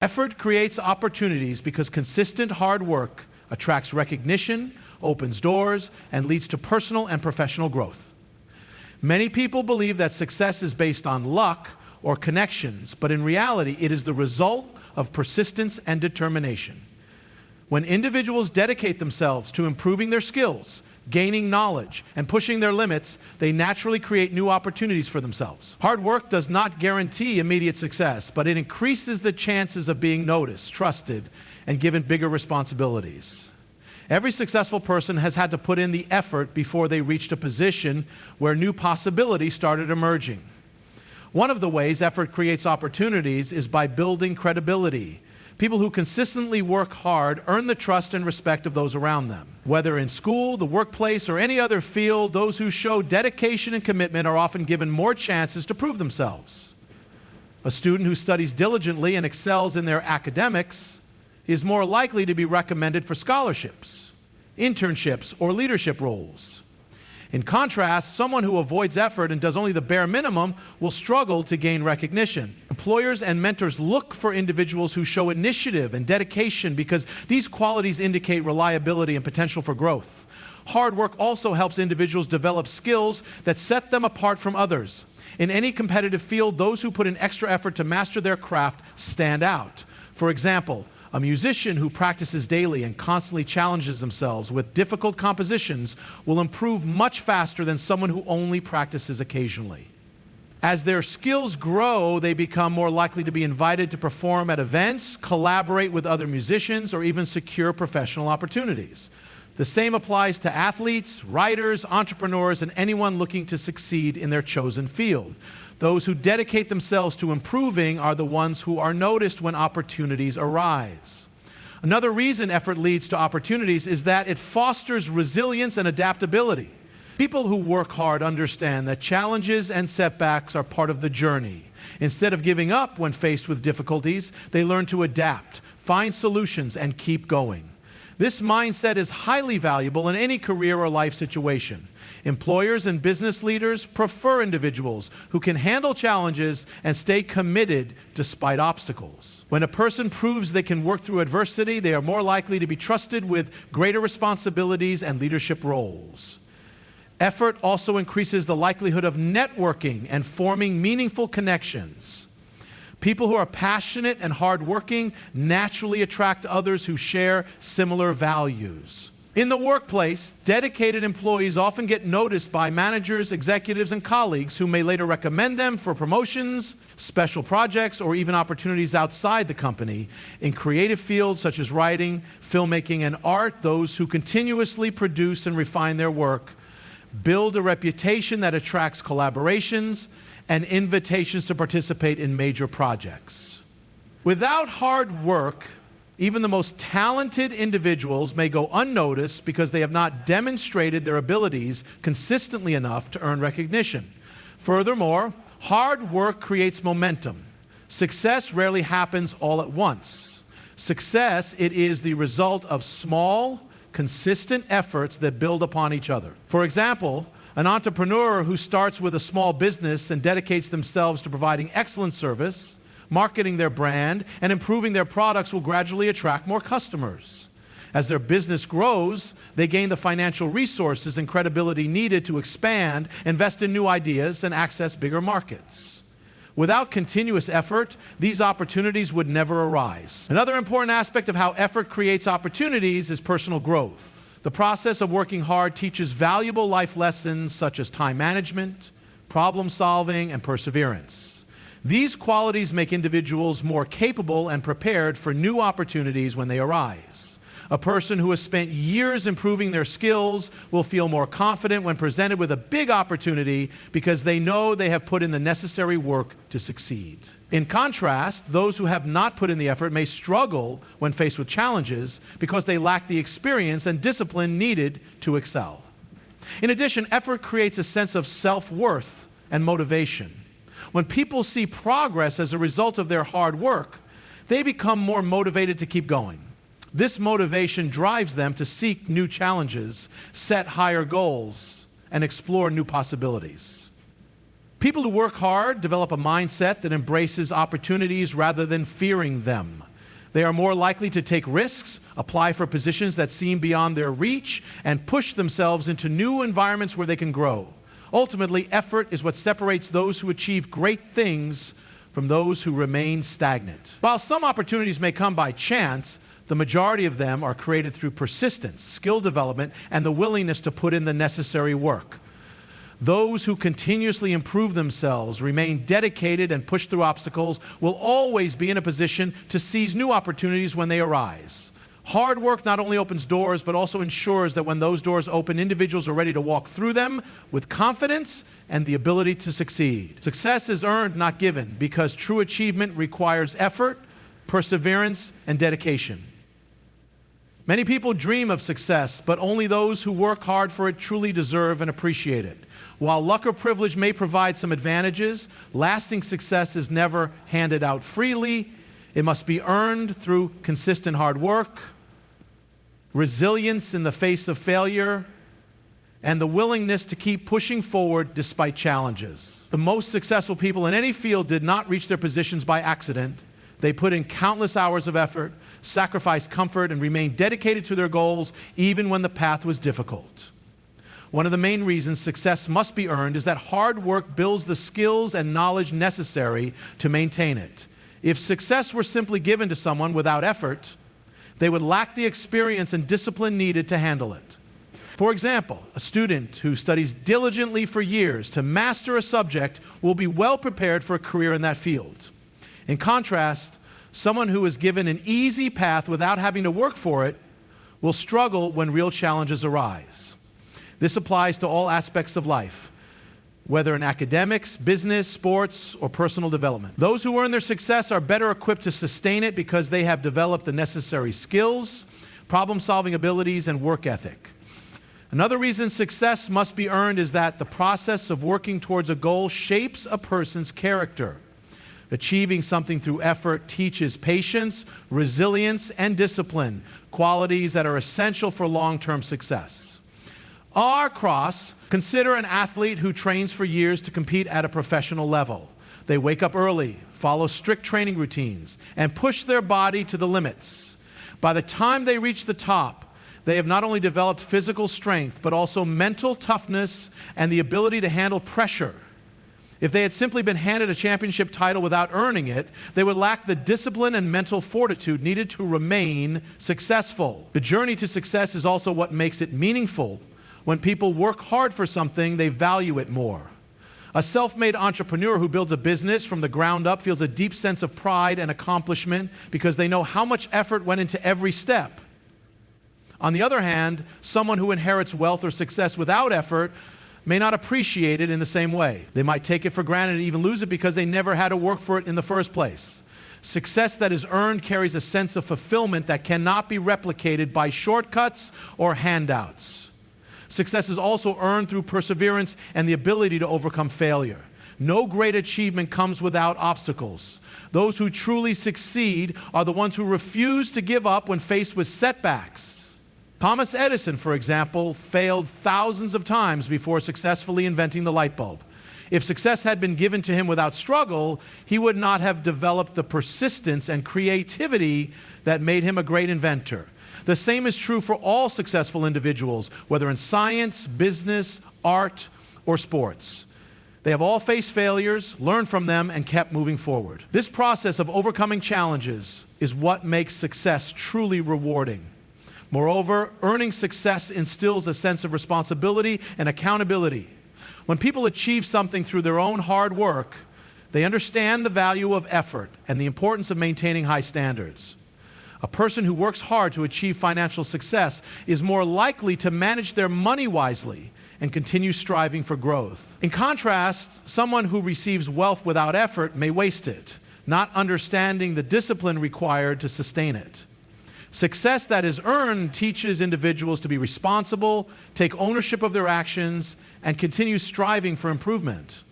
Effort creates opportunities because consistent hard work attracts recognition, opens doors, and leads to personal and professional growth. Many people believe that success is based on luck or connections, but in reality, it is the result of persistence and determination. When individuals dedicate themselves to improving their skills, gaining knowledge, and pushing their limits, they naturally create new opportunities for themselves. Hard work does not guarantee immediate success, but it increases the chances of being noticed, trusted, and given bigger responsibilities. Every successful person has had to put in the effort before they reached a position where new possibilities started emerging. One of the ways effort creates opportunities is by building credibility. People who consistently work hard earn the trust and respect of those around them. Whether in school, the workplace, or any other field, those who show dedication and commitment are often given more chances to prove themselves. A student who studies diligently and excels in their academics is more likely to be recommended for scholarships, internships, or leadership roles. In contrast, someone who avoids effort and does only the bare minimum will struggle to gain recognition. Employers and mentors look for individuals who show initiative and dedication because these qualities indicate reliability and potential for growth. Hard work also helps individuals develop skills that set them apart from others. In any competitive field, those who put in extra effort to master their craft stand out. For example, a musician who practices daily and constantly challenges themselves with difficult compositions will improve much faster than someone who only practices occasionally. As their skills grow, they become more likely to be invited to perform at events, collaborate with other musicians, or even secure professional opportunities. The same applies to athletes, writers, entrepreneurs, and anyone looking to succeed in their chosen field. Those who dedicate themselves to improving are the ones who are noticed when opportunities arise. Another reason effort leads to opportunities is that it fosters resilience and adaptability. People who work hard understand that challenges and setbacks are part of the journey. Instead of giving up when faced with difficulties, they learn to adapt, find solutions, and keep going. This mindset is highly valuable in any career or life situation. Employers and business leaders prefer individuals who can handle challenges and stay committed despite obstacles. When a person proves they can work through adversity, they are more likely to be trusted with greater responsibilities and leadership roles. Effort also increases the likelihood of networking and forming meaningful connections. People who are passionate and hardworking naturally attract others who share similar values. In the workplace, dedicated employees often get noticed by managers, executives, and colleagues who may later recommend them for promotions, special projects, or even opportunities outside the company. In creative fields such as writing, filmmaking, and art, those who continuously produce and refine their work build a reputation that attracts collaborations and invitations to participate in major projects. Without hard work, even the most talented individuals may go unnoticed because they have not demonstrated their abilities consistently enough to earn recognition. Furthermore, hard work creates momentum. Success rarely happens all at once. Success, it is the result of small, consistent efforts that build upon each other. For example, an entrepreneur who starts with a small business and dedicates themselves to providing excellent service, marketing their brand, and improving their products will gradually attract more customers. As their business grows, they gain the financial resources and credibility needed to expand, invest in new ideas, and access bigger markets. Without continuous effort, these opportunities would never arise. Another important aspect of how effort creates opportunities is personal growth. The process of working hard teaches valuable life lessons such as time management, problem solving, and perseverance. These qualities make individuals more capable and prepared for new opportunities when they arise. A person who has spent years improving their skills will feel more confident when presented with a big opportunity because they know they have put in the necessary work to succeed. In contrast, those who have not put in the effort may struggle when faced with challenges because they lack the experience and discipline needed to excel. In addition, effort creates a sense of self-worth and motivation. When people see progress as a result of their hard work, they become more motivated to keep going. This motivation drives them to seek new challenges, set higher goals, and explore new possibilities. People who work hard develop a mindset that embraces opportunities rather than fearing them. They are more likely to take risks, apply for positions that seem beyond their reach, and push themselves into new environments where they can grow. Ultimately, effort is what separates those who achieve great things from those who remain stagnant. While some opportunities may come by chance, the majority of them are created through persistence, skill development, and the willingness to put in the necessary work. Those who continuously improve themselves, remain dedicated, and push through obstacles will always be in a position to seize new opportunities when they arise. Hard work not only opens doors, but also ensures that when those doors open, individuals are ready to walk through them with confidence and the ability to succeed. Success is earned, not given, because true achievement requires effort, perseverance, and dedication. Many people dream of success, but only those who work hard for it truly deserve and appreciate it. While luck or privilege may provide some advantages, lasting success is never handed out freely. It must be earned through consistent hard work, resilience in the face of failure, and the willingness to keep pushing forward despite challenges. The most successful people in any field did not reach their positions by accident. They put in countless hours of effort, sacrificed comfort, and remained dedicated to their goals even when the path was difficult. One of the main reasons success must be earned is that hard work builds the skills and knowledge necessary to maintain it. If success were simply given to someone without effort, they would lack the experience and discipline needed to handle it. For example, a student who studies diligently for years to master a subject will be well prepared for a career in that field. In contrast, someone who is given an easy path without having to work for it will struggle when real challenges arise. This applies to all aspects of life, whether in academics, business, sports, or personal development. Those who earn their success are better equipped to sustain it because they have developed the necessary skills, problem-solving abilities, and work ethic. Another reason success must be earned is that the process of working towards a goal shapes a person's character. Achieving something through effort teaches patience, resilience, and discipline, qualities that are essential for long-term success. Consider an athlete who trains for years to compete at a professional level. They wake up early, follow strict training routines, and push their body to the limits. By the time they reach the top, they have not only developed physical strength, but also mental toughness and the ability to handle pressure. If they had simply been handed a championship title without earning it, they would lack the discipline and mental fortitude needed to remain successful. The journey to success is also what makes it meaningful. When people work hard for something, they value it more. A self-made entrepreneur who builds a business from the ground up feels a deep sense of pride and accomplishment because they know how much effort went into every step. On the other hand, someone who inherits wealth or success without effort may not appreciate it in the same way. They might take it for granted and even lose it because they never had to work for it in the first place. Success that is earned carries a sense of fulfillment that cannot be replicated by shortcuts or handouts. Success is also earned through perseverance and the ability to overcome failure. No great achievement comes without obstacles. Those who truly succeed are the ones who refuse to give up when faced with setbacks. Thomas Edison, for example, failed thousands of times before successfully inventing the light bulb. If success had been given to him without struggle, he would not have developed the persistence and creativity that made him a great inventor. The same is true for all successful individuals, whether in science, business, art, or sports. They have all faced failures, learned from them, and kept moving forward. This process of overcoming challenges is what makes success truly rewarding. Moreover, earning success instills a sense of responsibility and accountability. When people achieve something through their own hard work, they understand the value of effort and the importance of maintaining high standards. A person who works hard to achieve financial success is more likely to manage their money wisely and continue striving for growth. In contrast, someone who receives wealth without effort may waste it, not understanding the discipline required to sustain it. Success that is earned teaches individuals to be responsible, take ownership of their actions, and continue striving for improvement.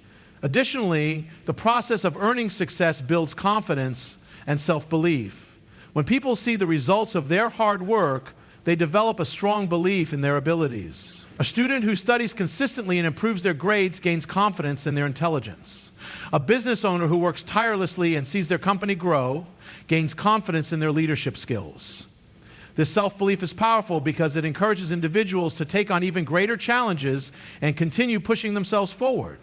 Additionally, the process of earning success builds confidence and self-belief. When people see the results of their hard work, they develop a strong belief in their abilities. A student who studies consistently and improves their grades gains confidence in their intelligence. A business owner who works tirelessly and sees their company grow gains confidence in their leadership skills. This self-belief is powerful because it encourages individuals to take on even greater challenges and continue pushing themselves forward.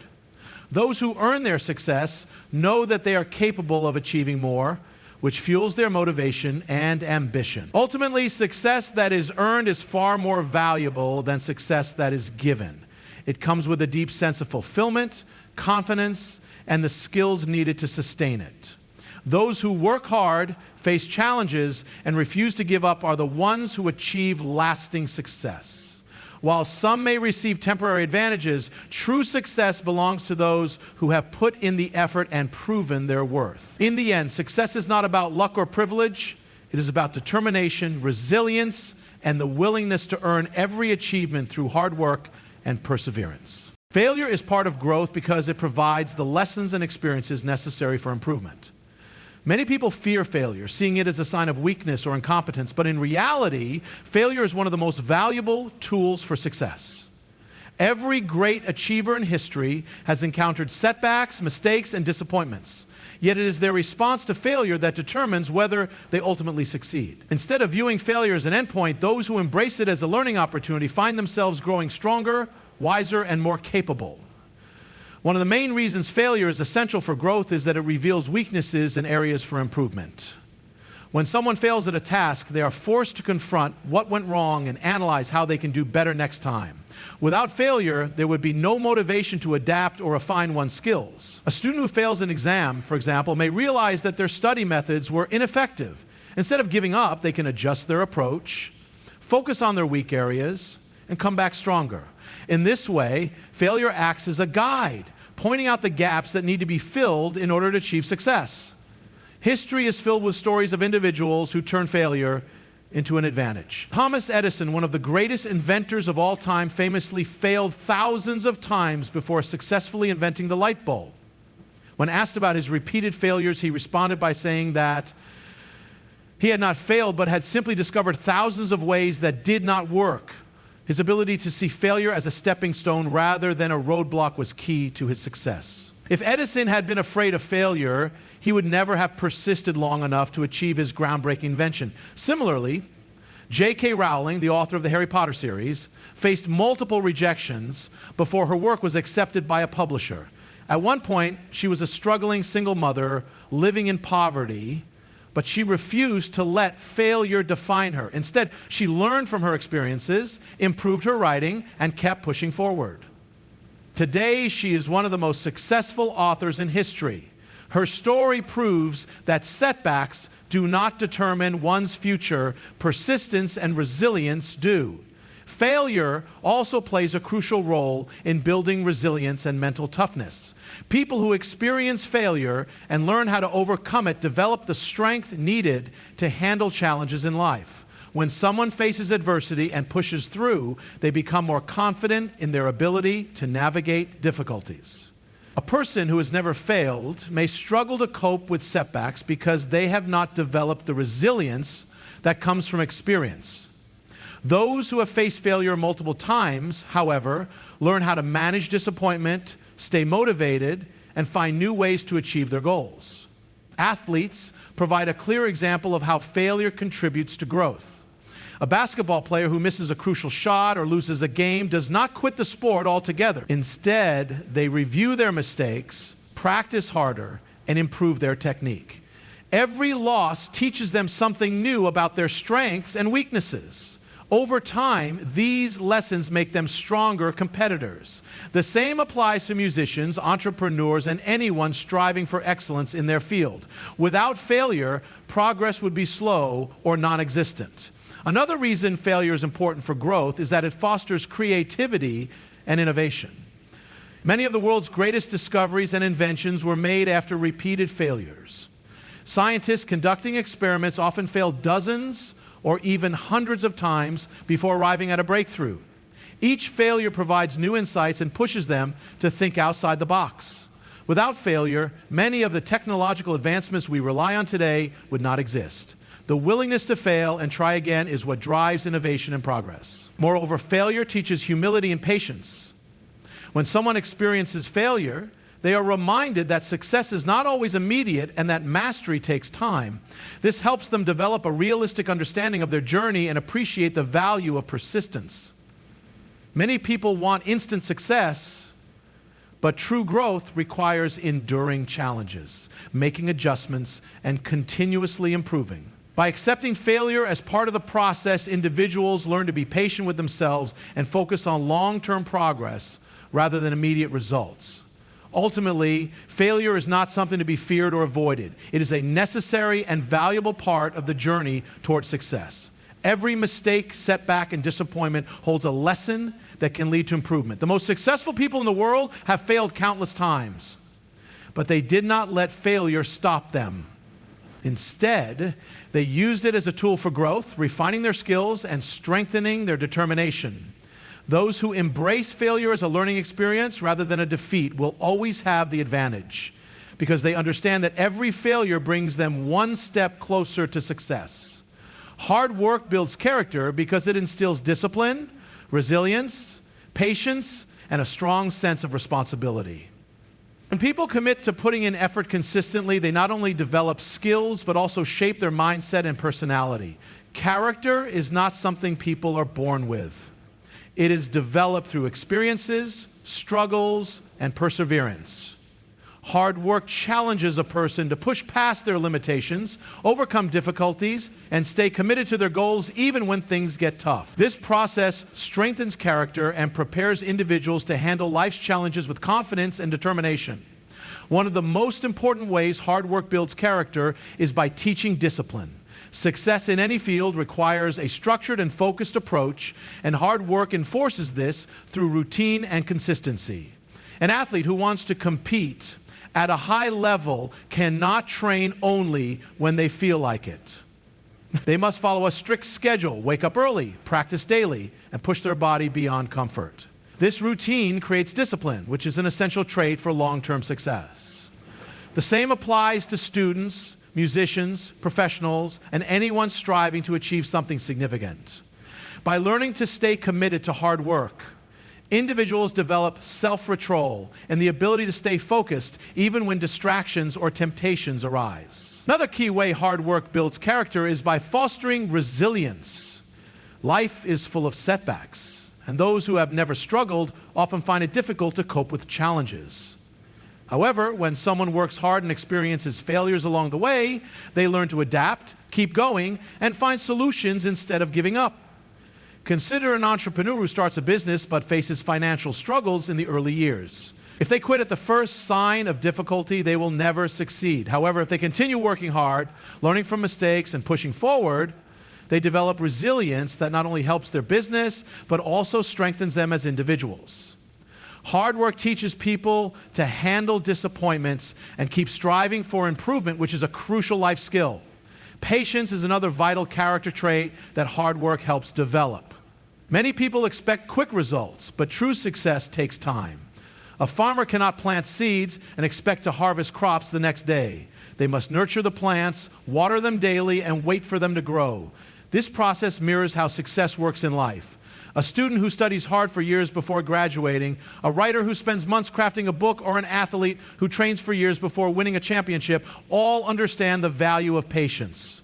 Those who earn their success know that they are capable of achieving more, which fuels their motivation and ambition. Ultimately, success that is earned is far more valuable than success that is given. It comes with a deep sense of fulfillment, confidence, and the skills needed to sustain it. Those who work hard, face challenges, and refuse to give up are the ones who achieve lasting success. While some may receive temporary advantages, true success belongs to those who have put in the effort and proven their worth. In the end, success is not about luck or privilege. It is about determination, resilience, and the willingness to earn every achievement through hard work and perseverance. Failure is part of growth because it provides the lessons and experiences necessary for improvement. Many people fear failure, seeing it as a sign of weakness or incompetence, but in reality, failure is one of the most valuable tools for success. Every great achiever in history has encountered setbacks, mistakes, and disappointments. Yet it is their response to failure that determines whether they ultimately succeed. Instead of viewing failure as an endpoint, those who embrace it as a learning opportunity find themselves growing stronger, wiser, and more capable. One of the main reasons failure is essential for growth is that it reveals weaknesses and areas for improvement. When someone fails at a task, they are forced to confront what went wrong and analyze how they can do better next time. Without failure, there would be no motivation to adapt or refine one's skills. A student who fails an exam, for example, may realize that their study methods were ineffective. Instead of giving up, they can adjust their approach, focus on their weak areas, and come back stronger. In this way, failure acts as a guide, pointing out the gaps that need to be filled in order to achieve success. History is filled with stories of individuals who turn failure into an advantage. Thomas Edison, one of the greatest inventors of all time, famously failed thousands of times before successfully inventing the light bulb. When asked about his repeated failures, he responded by saying that he had not failed, but had simply discovered thousands of ways that did not work. His ability to see failure as a stepping stone rather than a roadblock was key to his success. If Edison had been afraid of failure, he would never have persisted long enough to achieve his groundbreaking invention. Similarly, J.K. Rowling, the author of the Harry Potter series, faced multiple rejections before her work was accepted by a publisher. At one point, she was a struggling single mother living in poverty, but she refused to let failure define her. Instead, she learned from her experiences, improved her writing, and kept pushing forward. Today, she is one of the most successful authors in history. Her story proves that setbacks do not determine one's future. Persistence and resilience do. Failure also plays a crucial role in building resilience and mental toughness. People who experience failure and learn how to overcome it develop the strength needed to handle challenges in life. When someone faces adversity and pushes through, they become more confident in their ability to navigate difficulties. A person who has never failed may struggle to cope with setbacks because they have not developed the resilience that comes from experience. Those who have faced failure multiple times, however, learn how to manage disappointment, stay motivated, and find new ways to achieve their goals. Athletes provide a clear example of how failure contributes to growth. A basketball player who misses a crucial shot or loses a game does not quit the sport altogether. Instead, they review their mistakes, practice harder, and improve their technique. Every loss teaches them something new about their strengths and weaknesses. Over time, these lessons make them stronger competitors. The same applies to musicians, entrepreneurs, and anyone striving for excellence in their field. Without failure, progress would be slow or non-existent. Another reason failure is important for growth is that it fosters creativity and innovation. Many of the world's greatest discoveries and inventions were made after repeated failures. Scientists conducting experiments often fail dozens or even hundreds of times before arriving at a breakthrough. Each failure provides new insights and pushes them to think outside the box. Without failure, many of the technological advancements we rely on today would not exist. The willingness to fail and try again is what drives innovation and progress. Moreover, failure teaches humility and patience. When someone experiences failure, They are reminded that success is not always immediate and that mastery takes time. This helps them develop a realistic understanding of their journey and appreciate the value of persistence. Many people want instant success, but true growth requires enduring challenges, making adjustments, and continuously improving. By accepting failure as part of the process, individuals learn to be patient with themselves and focus on long-term progress rather than immediate results. Ultimately, failure is not something to be feared or avoided. It is a necessary and valuable part of the journey toward success. Every mistake, setback, and disappointment holds a lesson that can lead to improvement. The most successful people in the world have failed countless times, but they did not let failure stop them. Instead, they used it as a tool for growth, refining their skills and strengthening their determination. Those who embrace failure as a learning experience rather than a defeat will always have the advantage because they understand that every failure brings them one step closer to success. Hard work builds character because it instills discipline, resilience, patience, and a strong sense of responsibility. When people commit to putting in effort consistently, they not only develop skills, but also shape their mindset and personality. Character is not something people are born with. It is developed through experiences, struggles, and perseverance. Hard work challenges a person to push past their limitations, overcome difficulties, and stay committed to their goals even when things get tough. This process strengthens character and prepares individuals to handle life's challenges with confidence and determination. One of the most important ways hard work builds character is by teaching discipline. Success in any field requires a structured and focused approach, and hard work enforces this through routine and consistency. An athlete who wants to compete at a high level cannot train only when they feel like it. They must follow a strict schedule, wake up early, practice daily, and push their body beyond comfort. This routine creates discipline, which is an essential trait for long-term success. The same applies to students, musicians, professionals, and anyone striving to achieve something significant. By learning to stay committed to hard work, individuals develop self-control and the ability to stay focused even when distractions or temptations arise. Another key way hard work builds character is by fostering resilience. Life is full of setbacks, and those who have never struggled often find it difficult to cope with challenges. However, when someone works hard and experiences failures along the way, they learn to adapt, keep going, and find solutions instead of giving up. Consider an entrepreneur who starts a business but faces financial struggles in the early years. If they quit at the first sign of difficulty, they will never succeed. However, if they continue working hard, learning from mistakes, and pushing forward, they develop resilience that not only helps their business, but also strengthens them as individuals. Hard work teaches people to handle disappointments and keep striving for improvement, which is a crucial life skill. Patience is another vital character trait that hard work helps develop. Many people expect quick results, but true success takes time. A farmer cannot plant seeds and expect to harvest crops the next day. They must nurture the plants, water them daily, and wait for them to grow. This process mirrors how success works in life. A student who studies hard for years before graduating, a writer who spends months crafting a book, or an athlete who trains for years before winning a championship all understand the value of patience.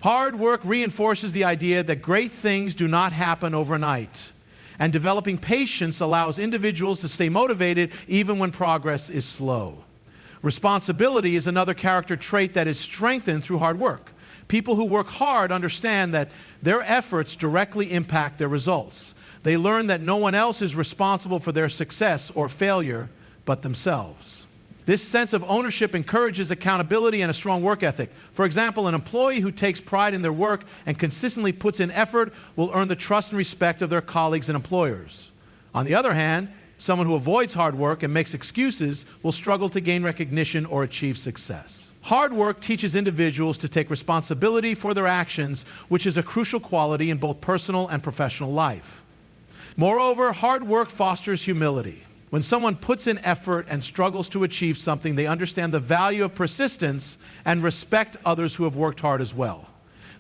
Hard work reinforces the idea that great things do not happen overnight, and developing patience allows individuals to stay motivated even when progress is slow. Responsibility is another character trait that is strengthened through hard work. People who work hard understand that their efforts directly impact their results. They learn that no one else is responsible for their success or failure but themselves. This sense of ownership encourages accountability and a strong work ethic. For example, an employee who takes pride in their work and consistently puts in effort will earn the trust and respect of their colleagues and employers. On the other hand, someone who avoids hard work and makes excuses will struggle to gain recognition or achieve success. Hard work teaches individuals to take responsibility for their actions, which is a crucial quality in both personal and professional life. Moreover, hard work fosters humility. When someone puts in effort and struggles to achieve something, they understand the value of persistence and respect others who have worked hard as well.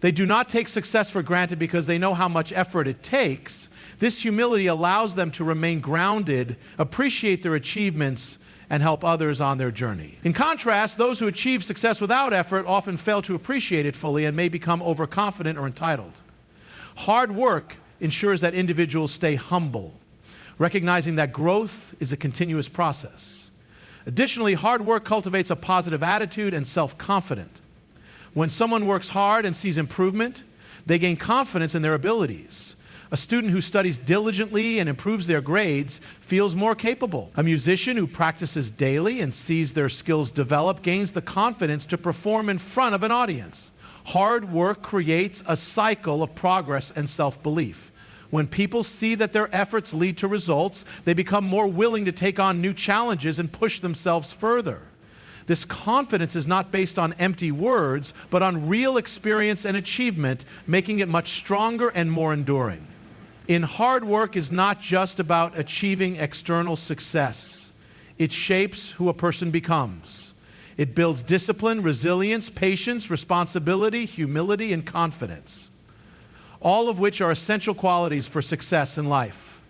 They do not take success for granted because they know how much effort it takes. This humility allows them to remain grounded, appreciate their achievements, and help others on their journey. In contrast, those who achieve success without effort often fail to appreciate it fully and may become overconfident or entitled. Hard work ensures that individuals stay humble, recognizing that growth is a continuous process. Additionally, hard work cultivates a positive attitude and self-confidence. When someone works hard and sees improvement, they gain confidence in their abilities. A student who studies diligently and improves their grades feels more capable. A musician who practices daily and sees their skills develop gains the confidence to perform in front of an audience. Hard work creates a cycle of progress and self-belief. When people see that their efforts lead to results, they become more willing to take on new challenges and push themselves further. This confidence is not based on empty words, but on real experience and achievement, making it much stronger and more enduring. In hard work is not just about achieving external success. It shapes who a person becomes. It builds discipline, resilience, patience, responsibility, humility, and confidence, all of which are essential qualities for success in life.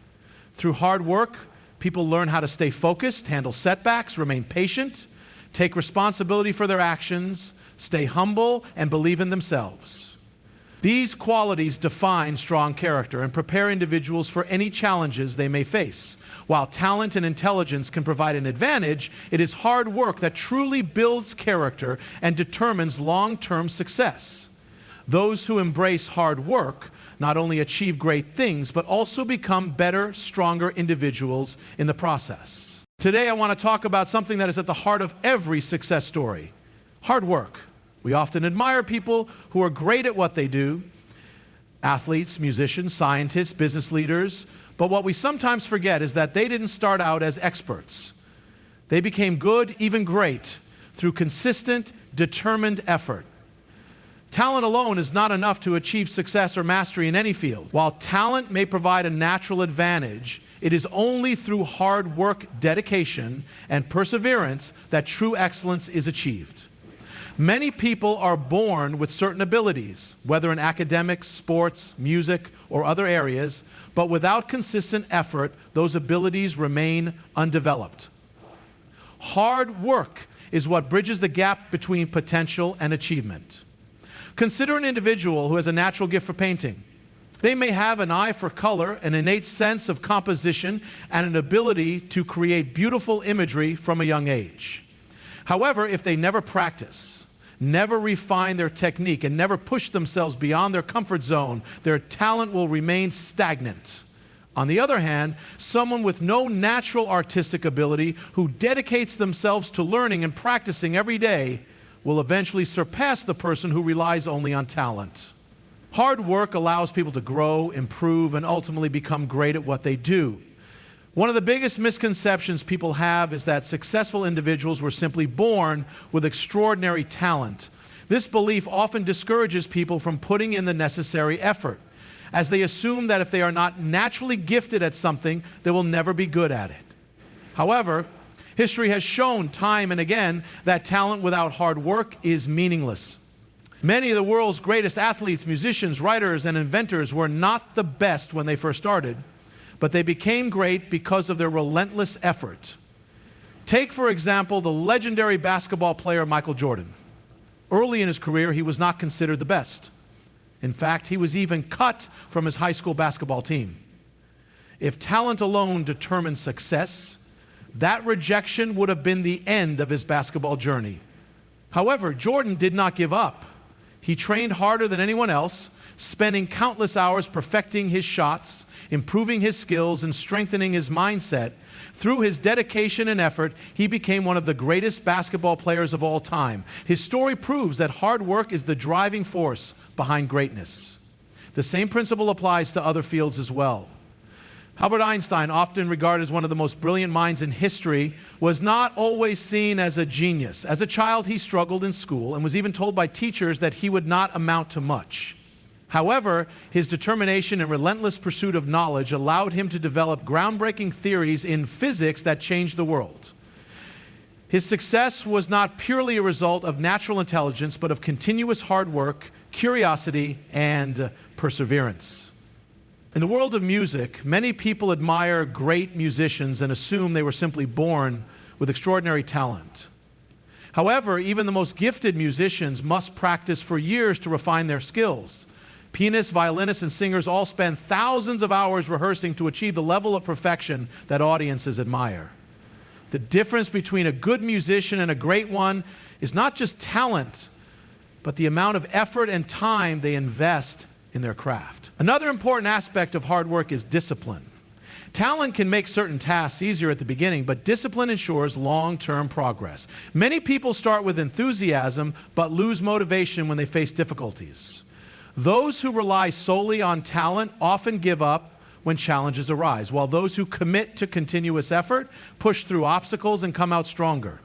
Through hard work, people learn how to stay focused, handle setbacks, remain patient, take responsibility for their actions, stay humble, and believe in themselves. These qualities define strong character and prepare individuals for any challenges they may face. While talent and intelligence can provide an advantage, it is hard work that truly builds character and determines long-term success. Those who embrace hard work not only achieve great things, but also become better, stronger individuals in the process. Today, I want to talk about something that is at the heart of every success story: hard work. We often admire people who are great at what they do, athletes, musicians, scientists, business leaders, but what we sometimes forget is that they didn't start out as experts. They became good, even great, through consistent, determined effort. Talent alone is not enough to achieve success or mastery in any field. While talent may provide a natural advantage, it is only through hard work, dedication, and perseverance that true excellence is achieved. Many people are born with certain abilities, whether in academics, sports, music, or other areas, but without consistent effort, those abilities remain undeveloped. Hard work is what bridges the gap between potential and achievement. Consider an individual who has a natural gift for painting. They may have an eye for color, an innate sense of composition, and an ability to create beautiful imagery from a young age. However, if they never practice, never refine their technique, and never push themselves beyond their comfort zone, their talent will remain stagnant. On the other hand, someone with no natural artistic ability who dedicates themselves to learning and practicing every day will eventually surpass the person who relies only on talent. Hard work allows people to grow, improve, and ultimately become great at what they do. One of the biggest misconceptions people have is that successful individuals were simply born with extraordinary talent. This belief often discourages people from putting in the necessary effort, as they assume that if they are not naturally gifted at something, they will never be good at it. However, history has shown time and again that talent without hard work is meaningless. Many of the world's greatest athletes, musicians, writers, and inventors were not the best when they first started, but they became great because of their relentless effort. Take, for example, the legendary basketball player Michael Jordan. Early in his career, he was not considered the best. In fact, he was even cut from his high school basketball team. If talent alone determined success, that rejection would have been the end of his basketball journey. However, Jordan did not give up. He trained harder than anyone else, spending countless hours perfecting his shots, improving his skills, and strengthening his mindset. Through his dedication and effort, he became one of the greatest basketball players of all time. His story proves that hard work is the driving force behind greatness. The same principle applies to other fields as well. Albert Einstein, often regarded as one of the most brilliant minds in history, was not always seen as a genius. As a child, he struggled in school and was even told by teachers that he would not amount to much. However, his determination and relentless pursuit of knowledge allowed him to develop groundbreaking theories in physics that changed the world. His success was not purely a result of natural intelligence, but of continuous hard work, curiosity, and perseverance. In the world of music, many people admire great musicians and assume they were simply born with extraordinary talent. However, even the most gifted musicians must practice for years to refine their skills. Pianists, violinists, and singers all spend thousands of hours rehearsing to achieve the level of perfection that audiences admire. The difference between a good musician and a great one is not just talent, but the amount of effort and time they invest in their craft. Another important aspect of hard work is discipline. Talent can make certain tasks easier at the beginning, but discipline ensures long-term progress. Many people start with enthusiasm, but lose motivation when they face difficulties. Those who rely solely on talent often give up when challenges arise, while those who commit to continuous effort push through obstacles and come out stronger.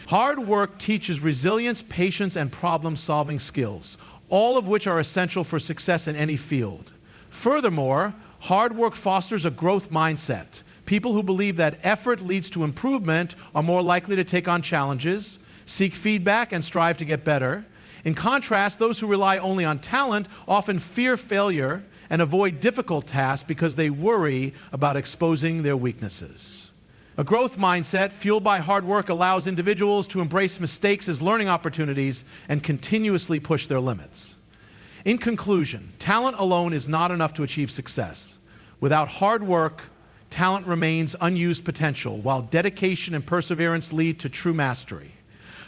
Hard work teaches resilience, patience, and problem-solving skills, all of which are essential for success in any field. Furthermore, hard work fosters a growth mindset. People who believe that effort leads to improvement are more likely to take on challenges, seek feedback, and strive to get better. In contrast, those who rely only on talent often fear failure and avoid difficult tasks because they worry about exposing their weaknesses. A growth mindset fueled by hard work allows individuals to embrace mistakes as learning opportunities and continuously push their limits. In conclusion, talent alone is not enough to achieve success. Without hard work, talent remains unused potential, while dedication and perseverance lead to true mastery.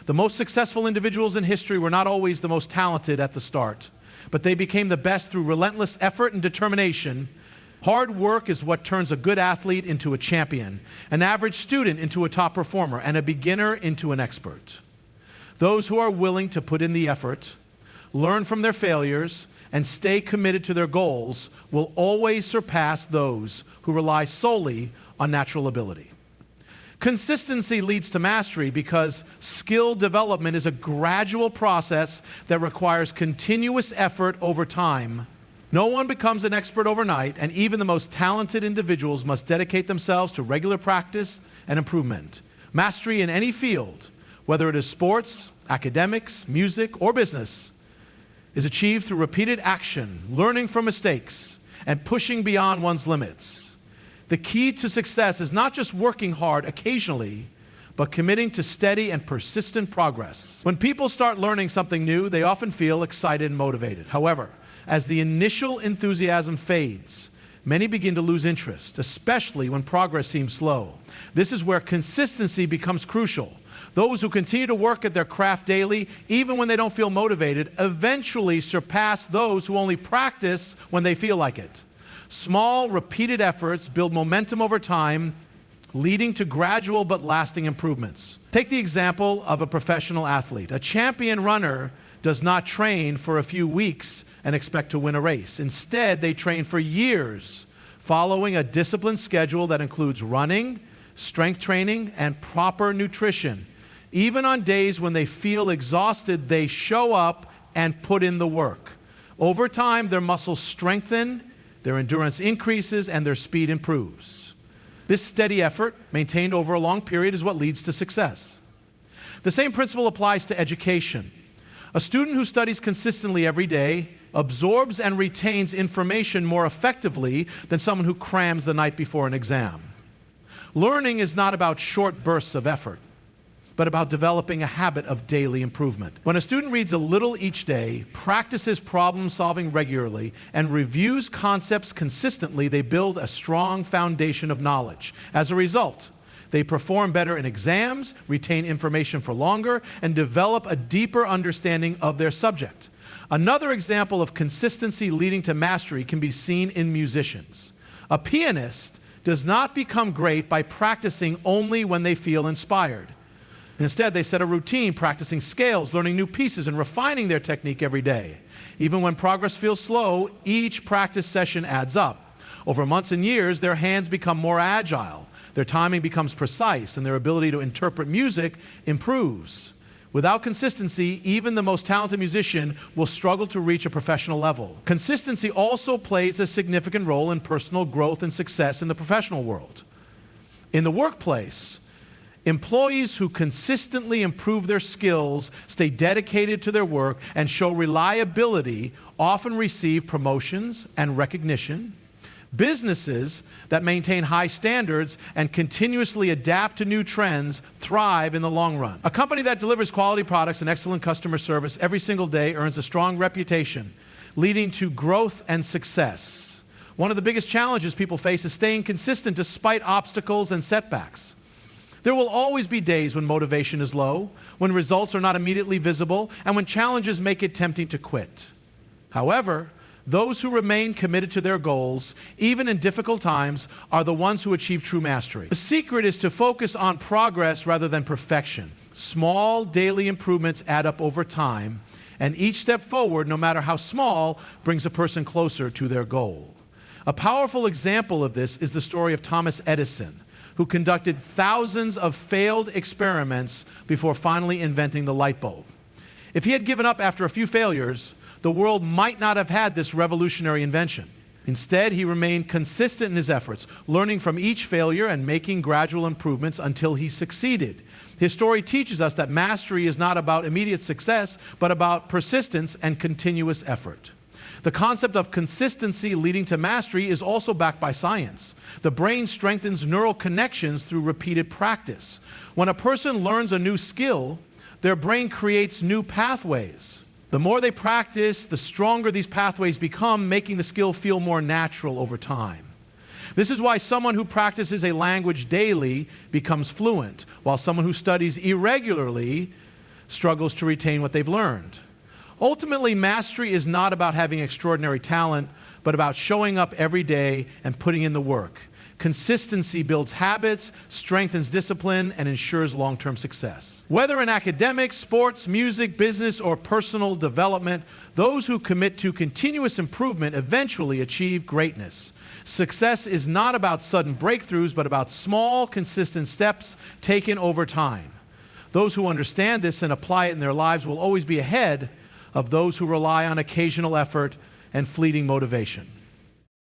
The most successful individuals in history were not always the most talented at the start, but they became the best through relentless effort and determination. Hard work is what turns a good athlete into a champion, an average student into a top performer, and a beginner into an expert. Those who are willing to put in the effort, learn from their failures, and stay committed to their goals will always surpass those who rely solely on natural ability. Consistency leads to mastery because skill development is a gradual process that requires continuous effort over time. No one becomes an expert overnight, and even the most talented individuals must dedicate themselves to regular practice and improvement. Mastery in any field, whether it is sports, academics, music, or business, is achieved through repeated action, learning from mistakes, and pushing beyond one's limits. The key to success is not just working hard occasionally, but committing to steady and persistent progress. When people start learning something new, they often feel excited and motivated. However, as the initial enthusiasm fades, many begin to lose interest, especially when progress seems slow. This is where consistency becomes crucial. Those who continue to work at their craft daily, even when they don't feel motivated, eventually surpass those who only practice when they feel like it. Small, repeated efforts build momentum over time, leading to gradual but lasting improvements. Take the example of a professional athlete. A champion runner does not train for a few weeks and expect to win a race. Instead, they train for years, following a disciplined schedule that includes running, strength training, and proper nutrition. Even on days when they feel exhausted, they show up and put in the work. Over time, their muscles strengthen, their endurance increases, and their speed improves. This steady effort, maintained over a long period, is what leads to success. The same principle applies to education. A student who studies consistently every day absorbs and retains information more effectively than someone who crams the night before an exam. Learning is not about short bursts of effort, but about developing a habit of daily improvement. When a student reads a little each day, practices problem solving regularly, and reviews concepts consistently, they build a strong foundation of knowledge. As a result, they perform better in exams, retain information for longer, and develop a deeper understanding of their subject. Another example of consistency leading to mastery can be seen in musicians. A pianist does not become great by practicing only when they feel inspired. Instead, they set a routine, practicing scales, learning new pieces, and refining their technique every day. Even when progress feels slow, each practice session adds up. Over months and years, their hands become more agile, their timing becomes precise, and their ability to interpret music improves. Without consistency, even the most talented musician will struggle to reach a professional level. Consistency also plays a significant role in personal growth and success in the professional world. In the workplace, employees who consistently improve their skills, stay dedicated to their work, and show reliability often receive promotions and recognition. Businesses that maintain high standards and continuously adapt to new trends thrive in the long run. A company that delivers quality products and excellent customer service every single day earns a strong reputation, leading to growth and success. One of the biggest challenges people face is staying consistent despite obstacles and setbacks. There will always be days when motivation is low, when results are not immediately visible, and when challenges make it tempting to quit. However, those who remain committed to their goals, even in difficult times, are the ones who achieve true mastery. The secret is to focus on progress rather than perfection. Small daily improvements add up over time, and each step forward, no matter how small, brings a person closer to their goal. A powerful example of this is the story of Thomas Edison, who conducted thousands of failed experiments before finally inventing the light bulb. If he had given up after a few failures, the world might not have had this revolutionary invention. Instead, he remained consistent in his efforts, learning from each failure and making gradual improvements until he succeeded. His story teaches us that mastery is not about immediate success, but about persistence and continuous effort. The concept of consistency leading to mastery is also backed by science. The brain strengthens neural connections through repeated practice. When a person learns a new skill, their brain creates new pathways. The more they practice, the stronger these pathways become, making the skill feel more natural over time. This is why someone who practices a language daily becomes fluent, while someone who studies irregularly struggles to retain what they've learned. Ultimately, mastery is not about having extraordinary talent, but about showing up every day and putting in the work. Consistency builds habits, strengthens discipline, and ensures long-term success. Whether in academics, sports, music, business, or personal development, those who commit to continuous improvement eventually achieve greatness. Success is not about sudden breakthroughs, but about small, consistent steps taken over time. Those who understand this and apply it in their lives will always be ahead of those who rely on occasional effort and fleeting motivation.